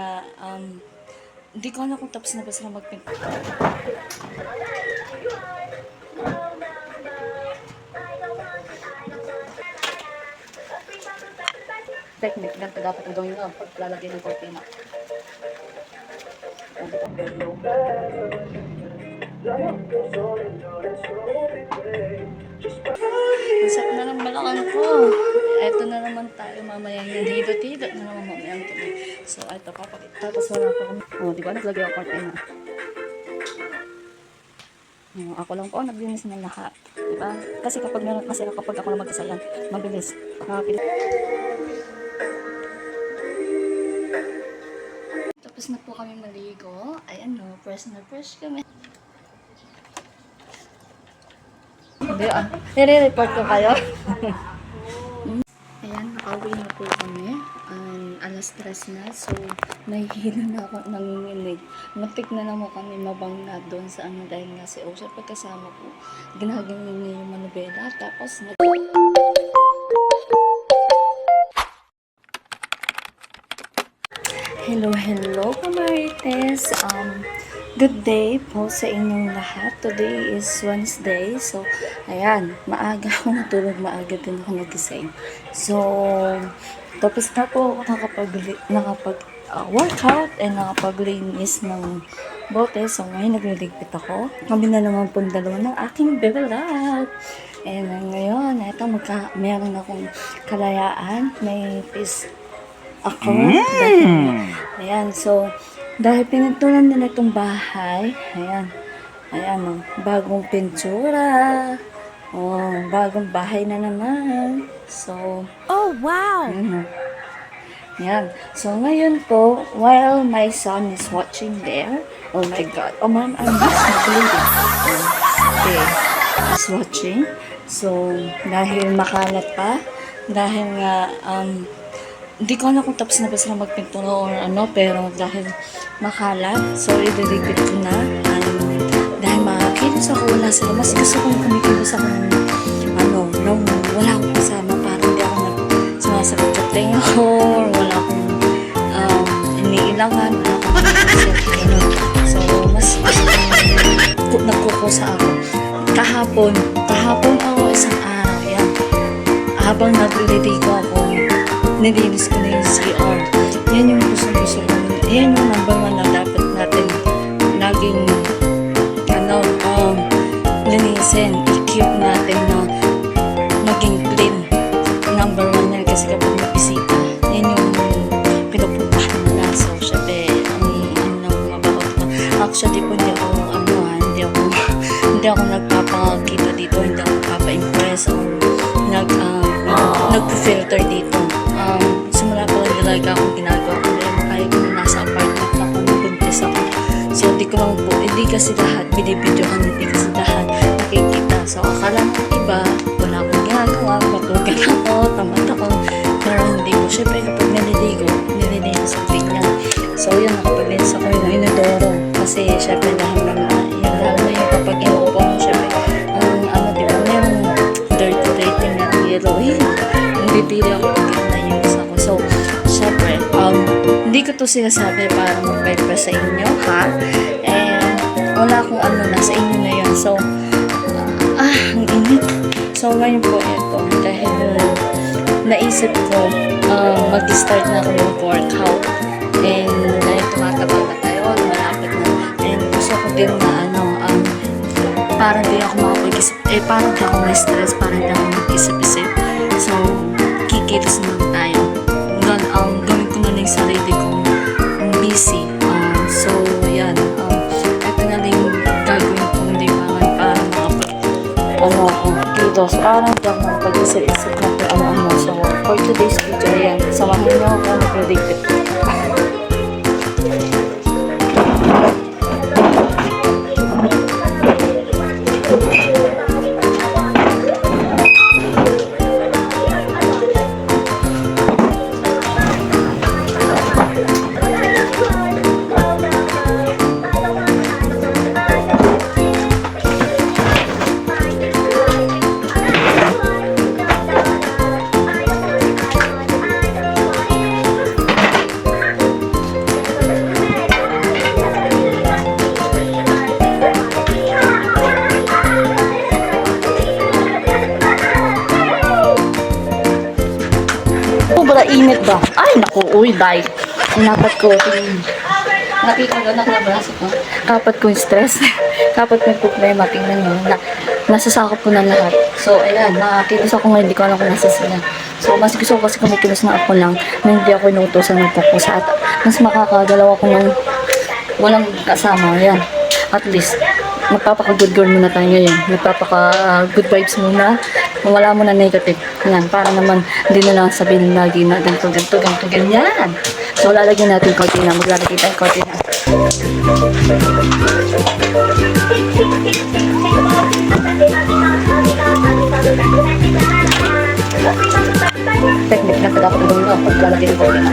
nga, hindi ko alam kung tapos na ba sila magpinto. Technique, ganito dapat ang gawin mo pag lalagay ng cortina. Isap na ng balakang ko. Eto na naman tayo mamaya yan. Hidot-hidot na naman mamaya ang tuloy. So, eto papakita. Tapos wala pa kami. O, di ba? Naglagay ako cortina. Ako lang po naglinis ng lahat. Diba? Kasi kapag ako na mag-isa yan, mabilis. Tapos na po kami maligo. Ayan no, fresh na fresh kami. Nire-report ko kayo. Ayan, nakauwi na po kami. Alas 3 na. So, nahihilo na ako, nanginginig. Matik na naman kami mabang na doon sa ano dahil nga si Osha pagkasama ko. Ginagaling niya yung manubela. Tapos, Hello, kamarites. Good day po sa inyong lahat. Today is Wednesday. So, ayan, maaga ako natulog, maaga din ako nagising. So, tapos na po ako nakapag-workout and nakapaglinis ng bote. So, ngayon nagliligpit ako. Kami na naman po dalawa ng aking bebelat. And ngayon, ito, meron akong kalayaan. May peace ako. Ayan, so, dahil pinuntulan nila itong bahay, ayan, bagong pintura, bagong bahay na naman. So, oh wow! Ayan. So, ngayon po, while my son is watching there, oh my God, oh ma'am, I'm just bleeding. Okay, he's watching. So, dahil makalat pa, dahil nga, hindi ko alam kung tapos na ba sila magpintura or ano, pero dahil makalat, so idiligpit ko na. Dahil makakilos ako, wala sila. Mas gusto kong kumikilos ako nung wala akong kasama, para hindi ako sumasakit sa tenga ko, or wala akong iniilangan, wala akong so, mas nagkukusa ako. Kahapon ako isang araw, yan. Habang nagliligo ako, nilinis ko na yung CR. Yan yung gusto ko. Yan yung number 1 na dapat natin laging linisin. I-keep natin na maging clean. Number 1 yan kasi kapag nagbisita, yan yung pinupuntahan nila. So, syempre, mabaho ko. Actually po, hindi ako nagpapakita dito, hindi ako nagpapa-impress or nag-filter dito. Simula ko lang talaga akong ginagawa ko rin kahit kung nasa apartment ako, nabuntis ako. So, hindi kasi lahat binibidyohan, hindi kasi lahat nakikita. So, akala ng iba, wala akong ginagawa, matugal ako, tamad ako, pero hindi ko. Siyempre, kapag nililinis ang ganyan. So, yun, nakapaglinis ako yung inodoro. Kasi, siyempre, dahil lalo na yung kapag inuupo mo, siyempre, di ba, merong dirty na yellow. Bibili ako ako. So, syempre, hindi ko to sinasabi para mag-vibe sa inyo, ha? And, wala akong sa inyo na yun. So, ang init. So, ngayon po, ito, dahil naisip ko, mag-start na ako mag-workout. And, dahil tumatagal na tayo, malapit na. And, gusto ko din na, parang di ako makapag-isip, parang di ako na-stress, parang di ako mag-isip-isip. So, kikilos naman tayo. Gawin ko na lang yung sarili kong busy. So, yan. Ito na lang yung gagawin kong libangan para kilos. Parang di ako makapag-isip-isip na kung So, for today's video, yan. Samahan niyo ako mag-predict. init ba? Ay, naku, uy, day. Inapat ko. Nakita ko, nakalabas ko. Kapat ko yung stress. Kapat ko yung problema. Tingnan nyo. Nasasakop ko na lahat. So, ayan, nakakilos ako ngayon. Hindi ko alam kung nasa sila. So, mas gusto ko kasi kumikilos na ako lang na hindi ako inuutosan ng pupusa. At mas makakagalaw ako ng walang kasama. Ayan. At least, magpapaka-good girl muna tayo ngayon. Magpapaka-good vibes muna. Wala mo na negative. Yan, para naman hindi na lang sabihin lagi na ganito, ganyan. So, lalagyan natin cortina. Maglalagay tayong cortina. Technique na pala ako doon na paglalagay ng cortina.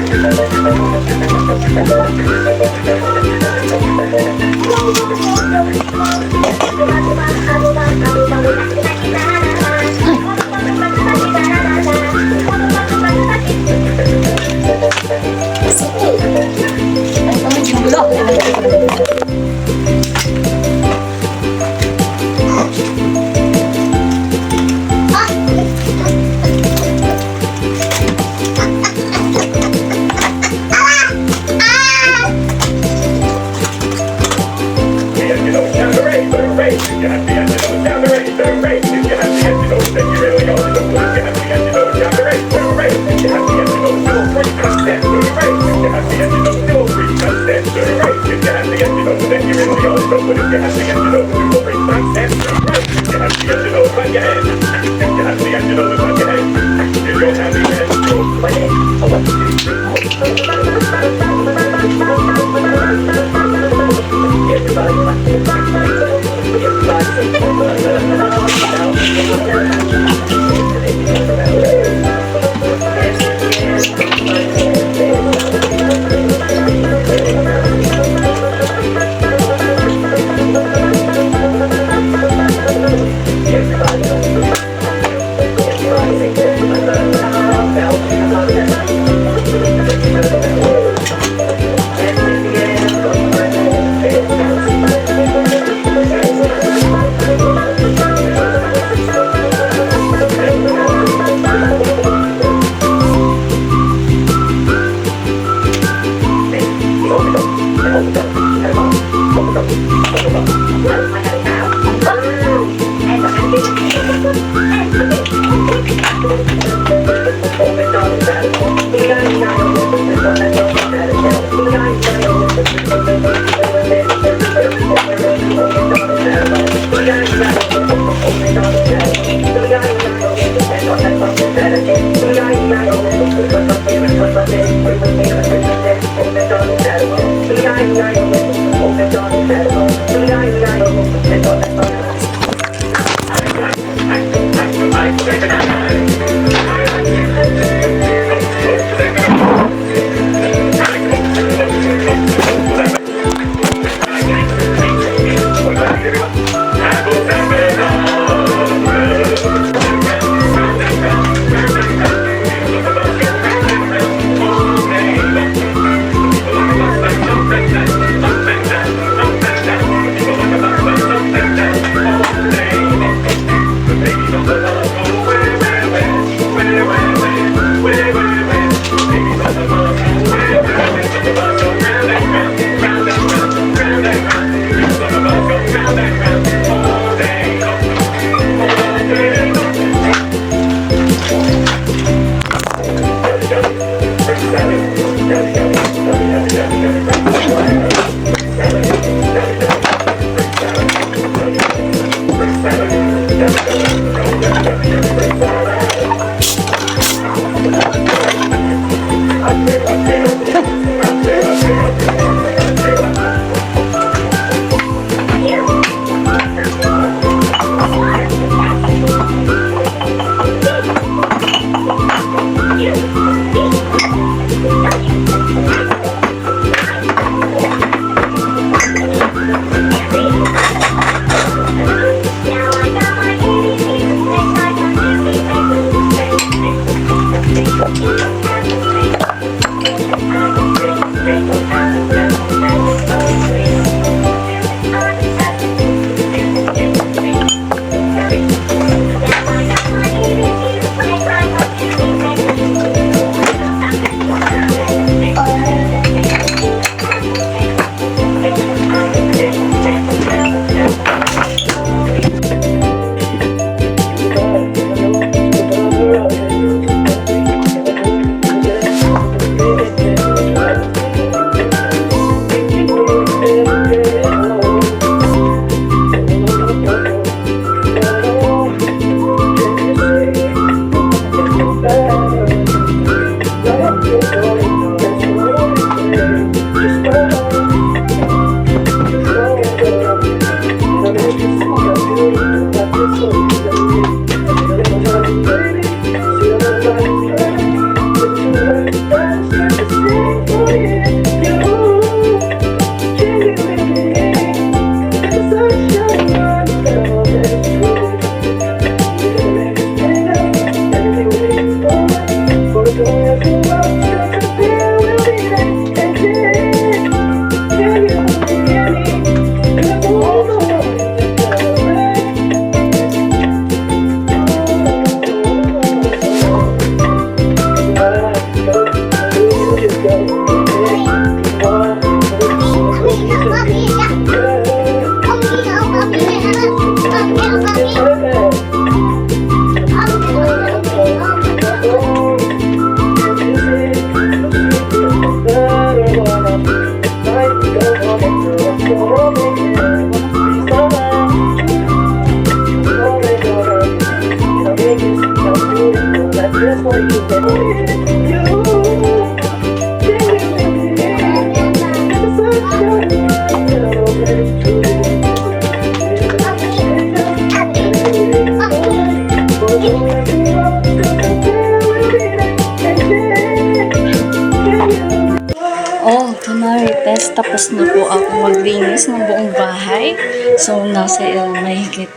Kamarites, tapos na po ako maglinis ng buong bahay. So, nasa mahigit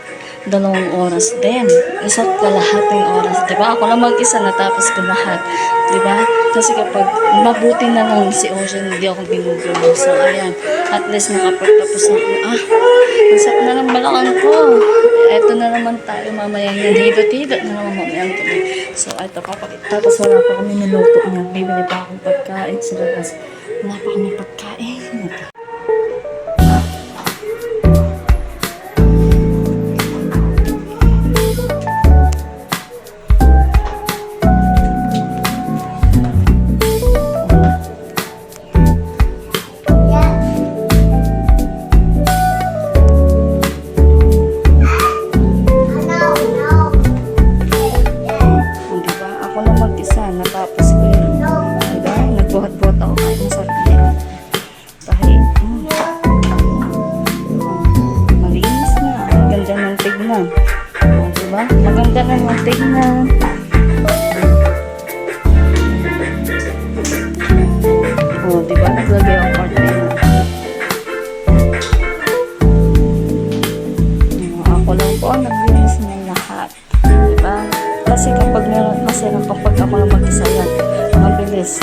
2 oras din. Isa't kalahating oras. Diba? Ako lang mag-isa, natapos ko lahat. Diba? Kasi kapag mabuti na lang si Ocean, hindi ako binugulo. So, ayan. At least nakapagtapos na ako. Nasap na ng balakang ko. Eto na naman tayo mamaya yan. Hidot-hidot na naman mamaya tayo. So, eto, tapos wala pa kami niluto niya. Bibili pa akong pagkain sa labas. Wala pa kami pagkain. Natapos ko yun. Diba? Nagbuhat-buhat ako kahit masarap niya. Kahit, malinis na. Ang ganda ng tignan. Diba? Maganda ng tignan. Diba? Naglagay ang partner. Ako lang po ang naglinis ng lahat. Diba? Kasi kapag meron kasi ng kapag ako na mag-isa yan, mabilis.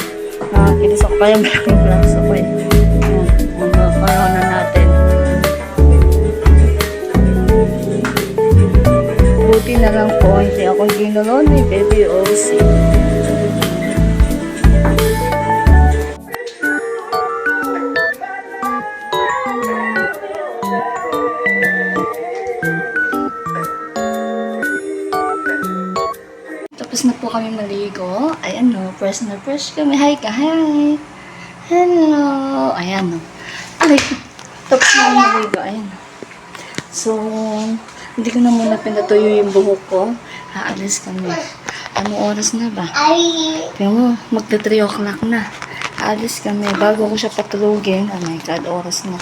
Nakikilis ako kaya meron vlogs ako eh. Pareho na natin. Buti na lang po, hindi ako ginulo ni Baby OC. Tapos na po kami maligo. Ayan no, fresh na fresh kami. Hi ka, hi! Hello! Ayan no. Ay, tapos na kami maligo. Ayan no. So, hindi ko na muna pinatuyo yung buhok ko. Haalis kami. Anong oras na ba? Kaya mo, magta 3 o'clock na. Haalis kami. Bago ko siya patulugin. Oh my God, oras na.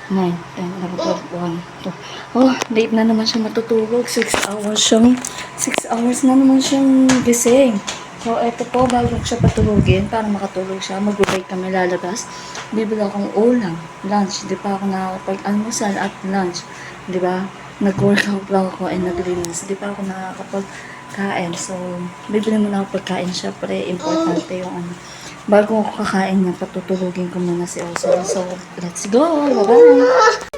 9, 10, 11, 12, 1, 2. Oh, late na naman siya matutulog. 6 hours siyang, 6 hours na naman siyang gising. So, eto po, bago ko siya patulugin, para makatulog siya, mag-break kami lalabas. Bibili akong ulam, lunch. Di pa ako nakakapag-almusal at lunch. Di ba? Nag-workout lang ako and naglinis. Di pa ako nakakapag-kain. So, bibili muna ako pagkain. Siyempre, importante yung ano. Bago ako kakain niya, patutulugin ko muna si Oso. So, let's go! Bye-bye!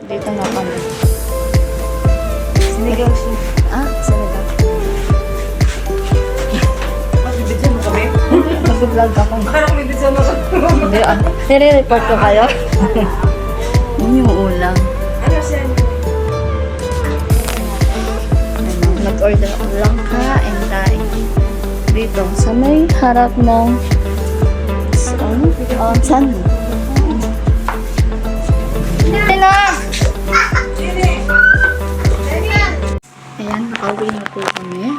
Dito na kami. Sinigaw siya. Sinigaw. Bibidyan mo kami? Mag-vlog ako. Parang bibidyan mo kami. Hindi, nire-report ko kayo. Yun yung ulam. Ano siya? Nag-order ako lang kain tayo. Dito, sa may harap ng San. Ayan, nakauwi na po kami.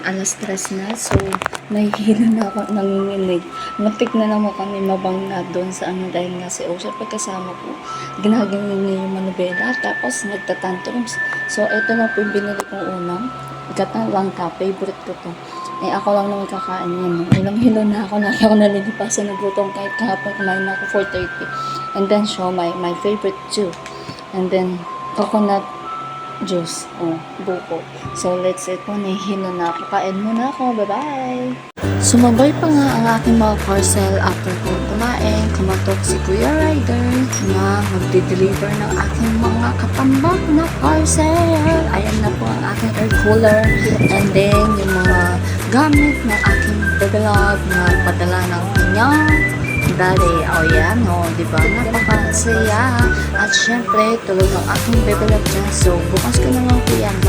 Alas 3 na. So, nahihilo na ako, nanginginig. Napik na naman kami mabang na doon sa ano dahil nga si Osha pagkasama ko. Ginagawa niya yung manubela. Tapos, nagtatantrums. So, ito na po yung binili kong unang. Gatang langka. Favorite ko to. Ako lang naman kakain yan. Ilang-hilo na ako. Lagi ako nalilipasan ng gutom kahit kahapon kumain na ako 4:30. And then, siomai. My favorite too. And then, coconut juice. Buko. So, let's eat po. Nahihilo na ako. Kain muna ako. Bye-bye! Sumabay pa nga ang aking mga parcel after ko kumain. Kumatok si Kuya Ryder na magde-deliver ng aking mga katambak na parcel. Ayan na po ang aking air cooler. And then, yung mga gamit ng aking vlog na padala ng kanyang daddy. Yan, diba? Napakasaya. At syempre, tulog ang aking bebe love dyan. So, bukas ko na lang po yan.